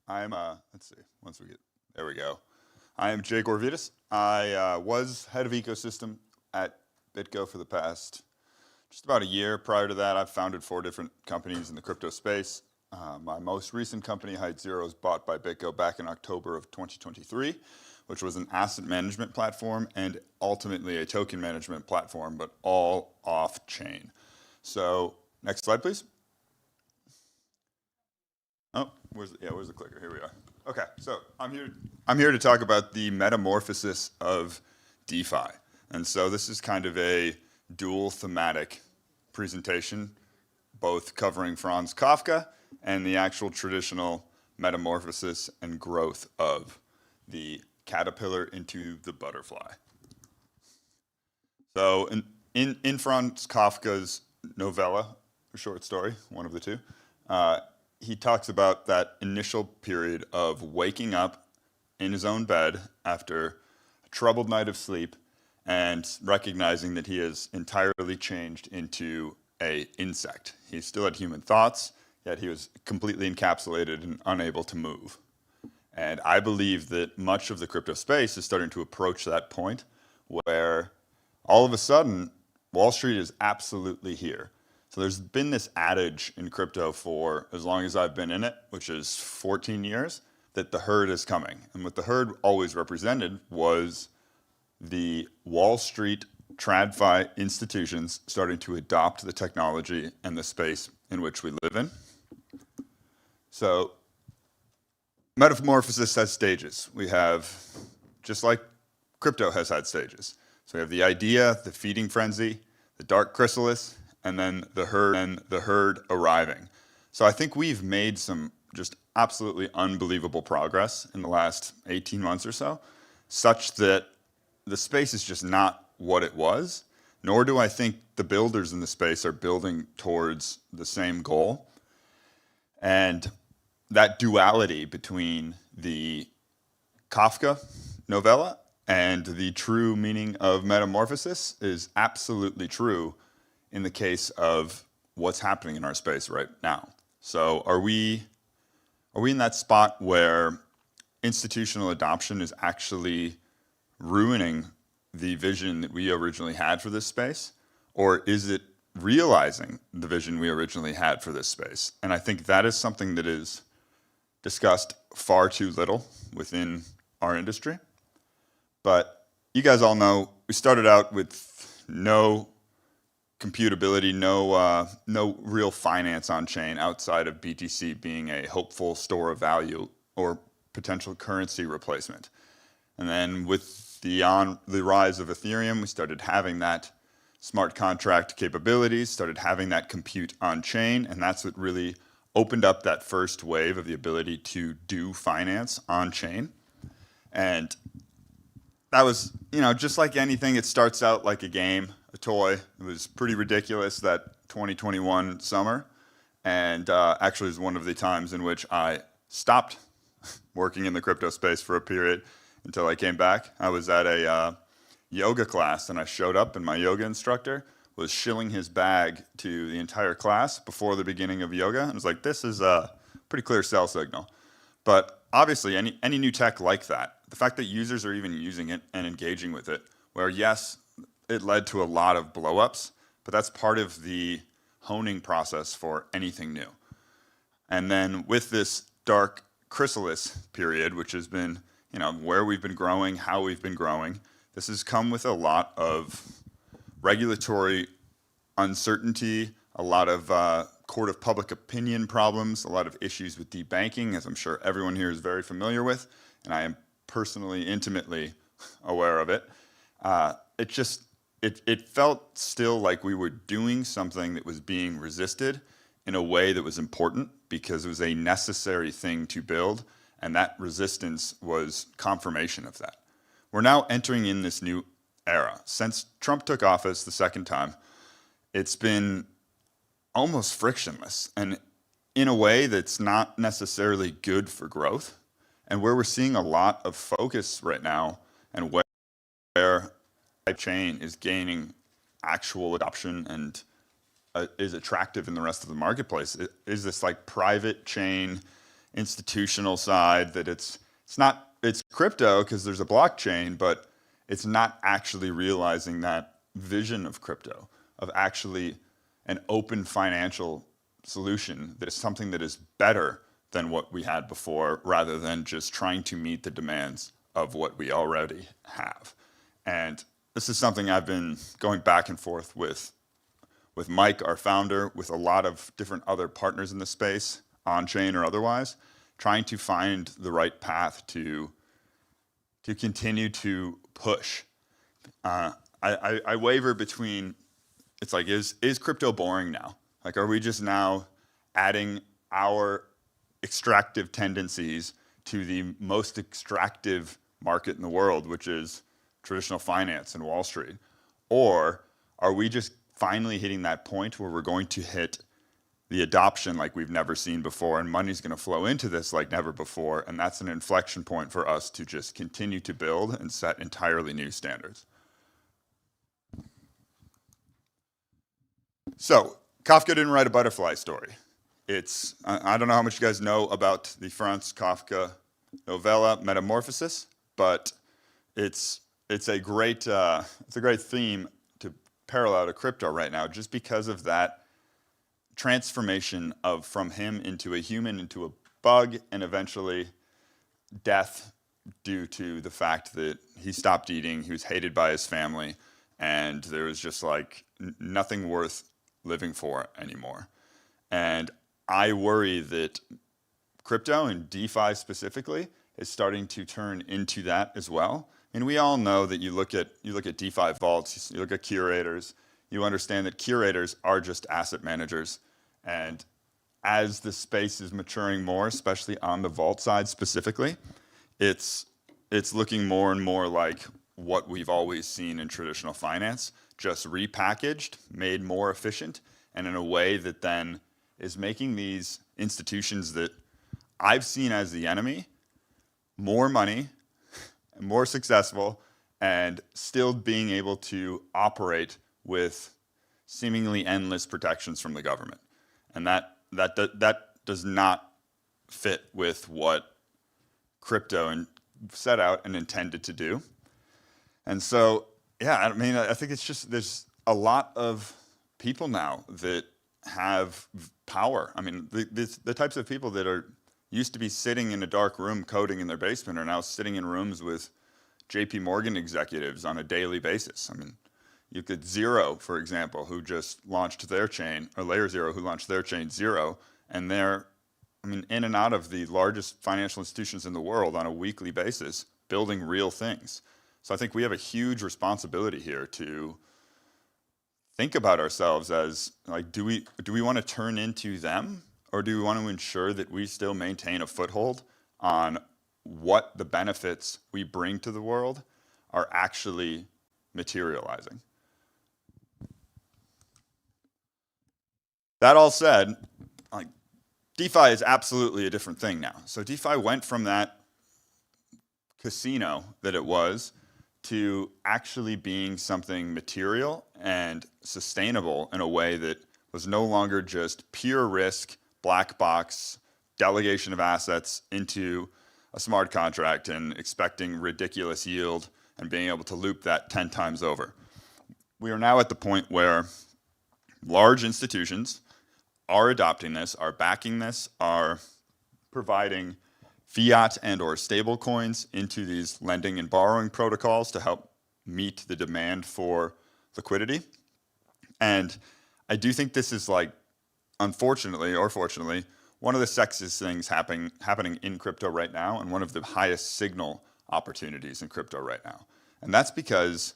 Let's see, there we go. I am Jake Orvitas. I was head of ecosystem at BitGo for the past just about a year. Prior to that, I've founded 4 different companies in the crypto space. My most recent company, Height Zero, was bought by BitGo back in October of 2023, which was an asset management platform and ultimately a token management platform, but all off-chain. So next slide, please. Oh, where's the clicker? Here we are. Okay, so I'm here to talk about the metamorphosis of DeFi. And so this is kind of a dual thematic presentation, both covering Franz Kafka and the actual traditional metamorphosis and growth of the caterpillar into the butterfly. So in Franz Kafka's novella, or short story, one of the two, he talks about that initial period of waking up in his own bed after a troubled night of sleep and recognizing that he has entirely changed into an insect. He still had human thoughts, yet he was completely encapsulated and unable to move. And I believe that much of the crypto space is starting to approach that point where all of a sudden, Wall Street is absolutely here. So there's been this adage in crypto for as long as I've been in it, which is 14 years, that the herd is coming. And what the herd always represented was the Wall Street TradFi institutions starting to adopt the technology and the space in which we live in. So metamorphosis has stages. We have, just like crypto has had stages. So we have the idea, the feeding frenzy, the dark chrysalis, and then the herd arriving. So I think we've made some just absolutely unbelievable progress in the last 18 months or so, such that the space is just not what it was, nor do I think the builders in the space are building towards the same goal. And that duality between the Kafka novella and the true meaning of metamorphosis is absolutely true in the case of what's happening in our space right now. So are we in that spot where institutional adoption is actually ruining the vision that we originally had for this space? Or is it realizing the vision we originally had for this space? And I think that is something that is discussed far too little within our industry. But you guys all know we started out with no computability, no real finance on chain outside of BTC being a hopeful store of value or potential currency replacement. And then with the rise of Ethereum, we started having that smart contract capabilities, started having that compute on chain, and that's what really opened up that first wave of the ability to do finance on chain. And that was, just like anything, it starts out like a game, a toy. It was pretty ridiculous that 2021 summer, and actually is one of the times in which I stopped working in the crypto space for a period until I came back. I was at a yoga class, and I showed up, and my yoga instructor was shilling his bag to the entire class before the beginning of yoga. And I was like, this is a pretty clear sell signal. But obviously, any new tech like that, the fact that users are even using it and engaging with it, where yes, it led to a lot of blowups, but that's part of the honing process for anything new. And then with this dark chrysalis period, which has been, where we've been growing, how we've been growing, this has come with a lot of regulatory uncertainty, a lot of court of public opinion problems, a lot of issues with debanking, as I'm sure everyone here is very familiar with, and I am personally, intimately aware of it. It felt still like we were doing something that was being resisted in a way that was important because it was a necessary thing to build, and that resistance was confirmation of that. We're now entering in this new era. Since Trump took office the second time, it's been almost frictionless, and in a way that's not necessarily good for growth, and where we're seeing a lot of focus right now, and where chain is gaining actual adoption and is attractive in the rest of the marketplace, is this like private chain institutional side, that it's crypto because there's a blockchain, but it's not actually realizing that vision of crypto, of actually an open financial solution that is something that is better than what we had before, rather than just trying to meet the demands of what we already have. And this is something I've been going back and forth with Mike, our founder, with a lot of different other partners in the space, on-chain or otherwise, trying to find the right path to continue to push. I waver between, it's like, is crypto boring now? Like, are we just now adding our extractive tendencies to the most extractive market in the world, which is traditional finance and Wall Street? Or are we just finally hitting that point where we're going to hit the adoption like we've never seen before, and money's going to flow into this like never before, and that's an inflection point for us to just continue to build and set entirely new standards. So Kafka didn't write a butterfly story. I don't know how much you guys know about the Franz Kafka novella Metamorphosis, but it's a great theme to parallel to crypto right now, just because of that transformation from him into a human, into a bug, and eventually death due to the fact that he stopped eating, he was hated by his family, and there was just like nothing worth living for anymore. And I worry that crypto and DeFi specifically is starting to turn into that as well. And we all know that you look at DeFi vaults, you look at curators, you understand that curators are just asset managers. And as the space is maturing more, especially on the vault side specifically, it's looking more and more like what we've always seen in traditional finance, just repackaged, made more efficient, and in a way that then is making these institutions that I've seen as the enemy more money, more successful, and still being able to operate with seemingly endless protections from the government. And that does not fit with what crypto set out and intended to do. And so, yeah, I mean, I think it's just, there's a lot of people now that have power. I mean, the types of people that used to be sitting in a dark room coding in their basement are now sitting in rooms with JP Morgan executives on a daily basis. I mean, you could Zero, for example, who just launched their chain, or Layer Zero, who launched their chain Zero, and they're, I mean, in and out of the largest financial institutions in the world on a weekly basis, building real things. So I think we have a huge responsibility here to think about ourselves as, like, do we want to turn into them, or do we want to ensure that we still maintain a foothold on what the benefits we bring to the world are actually materializing? That all said, like, DeFi is absolutely a different thing now. So DeFi went from that casino that it was to actually being something material and sustainable in a way that was no longer just pure risk, black box, delegation of assets into a smart contract and expecting ridiculous yield and being able to loop that 10 times over. We are now at the point where large institutions are adopting this, are backing this, are providing fiat and or stable coins into these lending and borrowing protocols to help meet the demand for liquidity. And I do think this is, like, unfortunately or fortunately, one of the sexiest things happening in crypto right now, and one of the highest signal opportunities in crypto right now. And that's because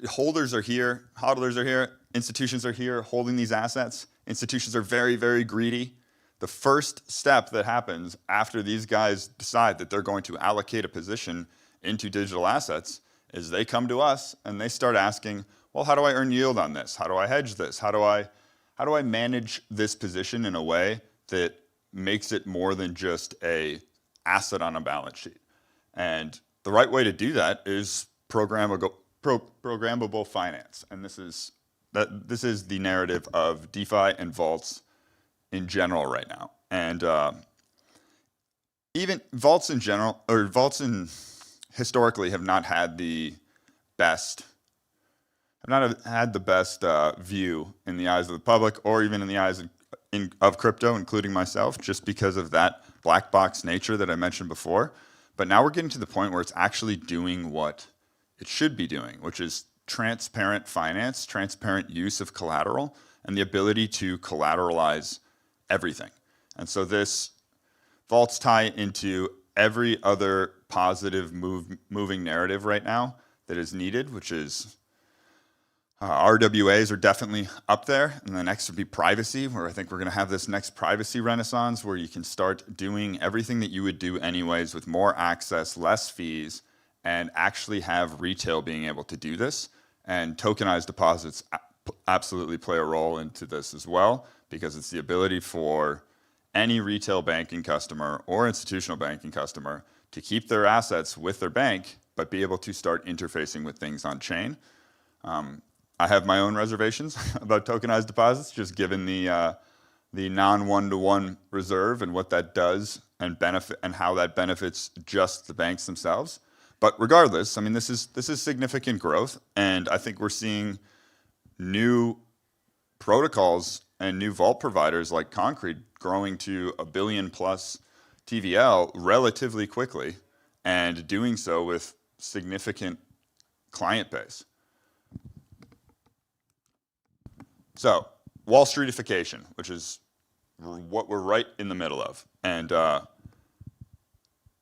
holders are here, hodlers are here, institutions are here holding these assets. Institutions are very, very greedy. The first step that happens after these guys decide that they're going to allocate a position into digital assets is they come to us and they start asking, well, how do I earn yield on this? How do I hedge this? How do I manage this position in a way that makes it more than just an asset on a balance sheet? And the right way to do that is programmable finance. And this is the narrative of DeFi and vaults in general right now. And even vaults in general, or vaults in historically have not had the best, view in the eyes of the public, or even in the eyes of crypto, including myself, just because of that black box nature that I mentioned before. But now we're getting to the point where it's actually doing what it should be doing, which is transparent finance, transparent use of collateral, and the ability to collateralize everything. And so this vaults tie into every other positive moving narrative right now that is needed, which is RWAs are definitely up there. And the next would be privacy, where I think we're going to have this next privacy renaissance where you can start doing everything that you would do anyways with more access, less fees, and actually have retail being able to do this. And tokenized deposits absolutely play a role into this as well, because it's the ability for any retail banking customer or institutional banking customer to keep their assets with their bank, but be able to start interfacing with things on chain. I have my own reservations about tokenized deposits, just given the non-one-to-one reserve and what that does and benefit and how that benefits just the banks themselves. But regardless, I mean, this is significant growth, and I think we're seeing new protocols and new vault providers like Concrete growing to $1 billion plus TVL relatively quickly, and doing so with significant client base. So, Wall Streetification, which is what we're right in the middle of. And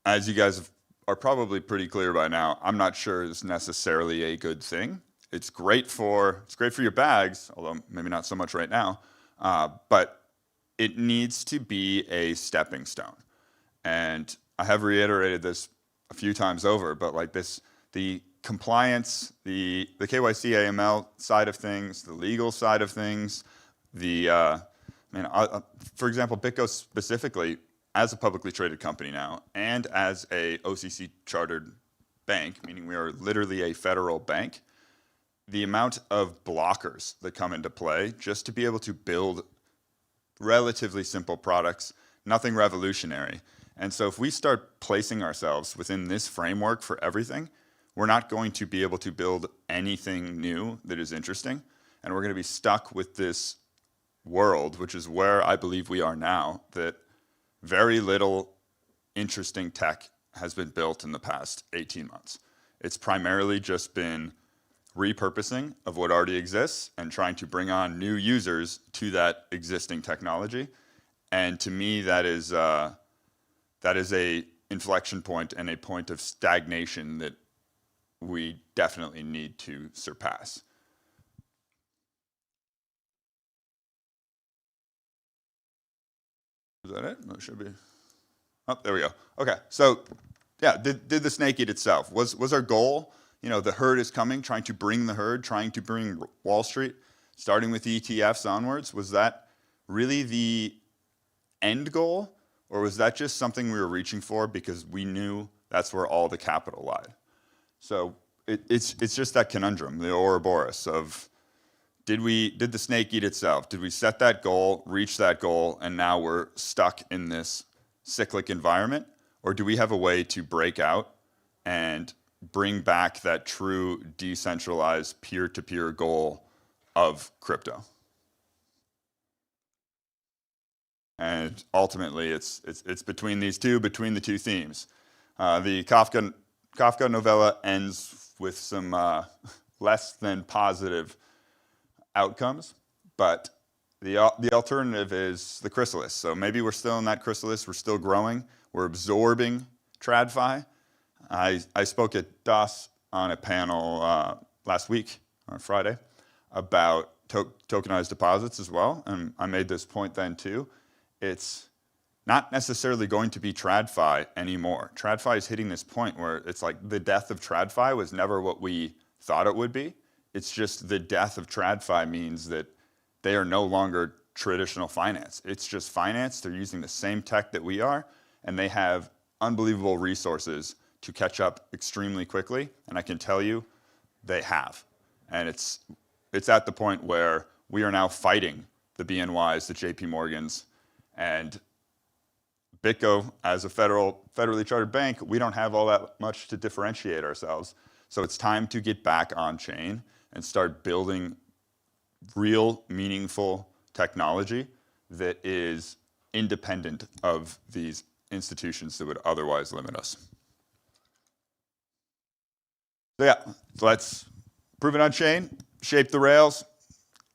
as you guys are probably pretty clear by now, I'm not sure it's necessarily a good thing. It's great for your bags, although maybe not so much right now, but it needs to be a stepping stone. And I have reiterated this a few times over, but like this, the compliance, the KYC AML side of things, the legal side of things, for example, BitGo specifically, as a publicly traded company now, and as a OCC chartered bank, meaning we are literally a federal bank, the amount of blockers that come into play just to be able to build relatively simple products, nothing revolutionary. And so if we start placing ourselves within this framework for everything, we're not going to be able to build anything new that is interesting. And we're going to be stuck with this world, which is where I believe we are now, that very little interesting tech has been built in the past 18 months. It's primarily just been repurposing of what already exists and trying to bring on new users to that existing technology. And to me, that is a inflection point and a point of stagnation that we definitely need to surpass. Is that it? No, it should be. Oh, there we go. Okay, so yeah, did the snake eat itself? Was our goal, the herd is coming, trying to bring the herd, trying to bring Wall Street, starting with ETFs onwards? Was that really the end goal? Or was that just something we were reaching for because we knew that's where all the capital lied? So it's just that conundrum, the Ouroboros of, did the snake eat itself? Did we set that goal, reach that goal, and now we're stuck in this cyclic environment? Or do we have a way to break out and bring back that true decentralized peer-to-peer goal of crypto? And ultimately, it's between the two themes. The Kafka novella ends with some less than positive outcomes, but the alternative is the chrysalis. So maybe we're still in that chrysalis, we're still growing, we're absorbing TradFi. I spoke at DOS on a panel last week, on Friday, about tokenized deposits as well, and I made this point then too. It's not necessarily going to be TradFi anymore. TradFi is hitting this point where it's like the death of TradFi was never what we thought it would be. It's just the death of TradFi means that they are no longer traditional finance. It's just finance. They're using the same tech that we are, and they have unbelievable resources to catch up extremely quickly. And I can tell you, they have. And it's at the point where we are now fighting the BNYs, the JP Morgans, and BitGo, as a federally chartered bank, we don't have all that much to differentiate ourselves. So it's time to get back on chain and start building real, meaningful technology that is independent of these institutions that would otherwise limit us. So yeah, so let's prove it on chain, shape the rails,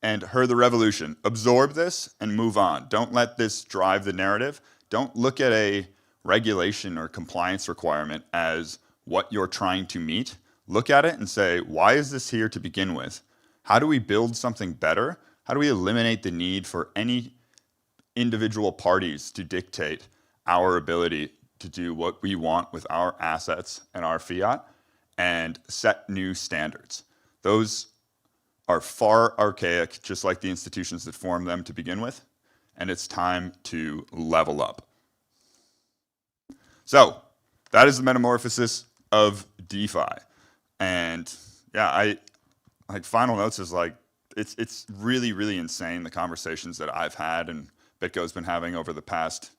and herd the revolution. Absorb this and move on. Don't let this drive the narrative. Don't look at a regulation or compliance requirement as what you're trying to meet. Look at it and say, why is this here to begin with? How do we build something better? How do we eliminate the need for any individual parties to dictate our ability to do what we want with our assets and our fiat and set new standards? Those are far archaic, just like the institutions that formed them to begin with, and it's time to level up. So that is the metamorphosis of DeFi. And yeah, like final notes is like, it's really, really insane, the conversations that I've had and BitGo's been having over the past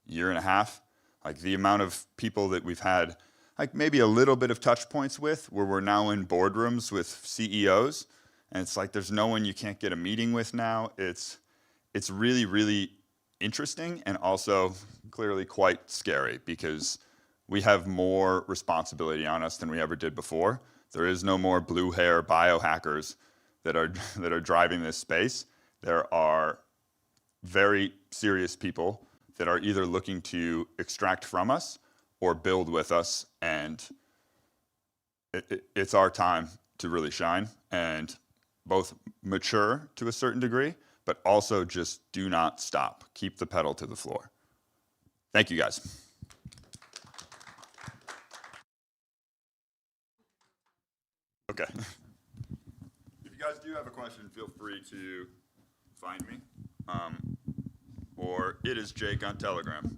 year and a half. Like the amount of people that we've had, like maybe a little bit of touch points with, where we're now in boardrooms with CEOs, and it's like there's no one you can't get a meeting with now. It's really, really interesting and also clearly quite scary, because we have more responsibility on us than we ever did before. There is no more blue hair biohackers that are driving this space. There are very serious people that are either looking to extract from us or build with us, and it's our time to really shine and both mature to a certain degree, but also just do not stop. Keep the pedal to the floor. Thank you, guys. Okay. If you guys do have a question, feel free to find me. Or it is Jake on Telegram.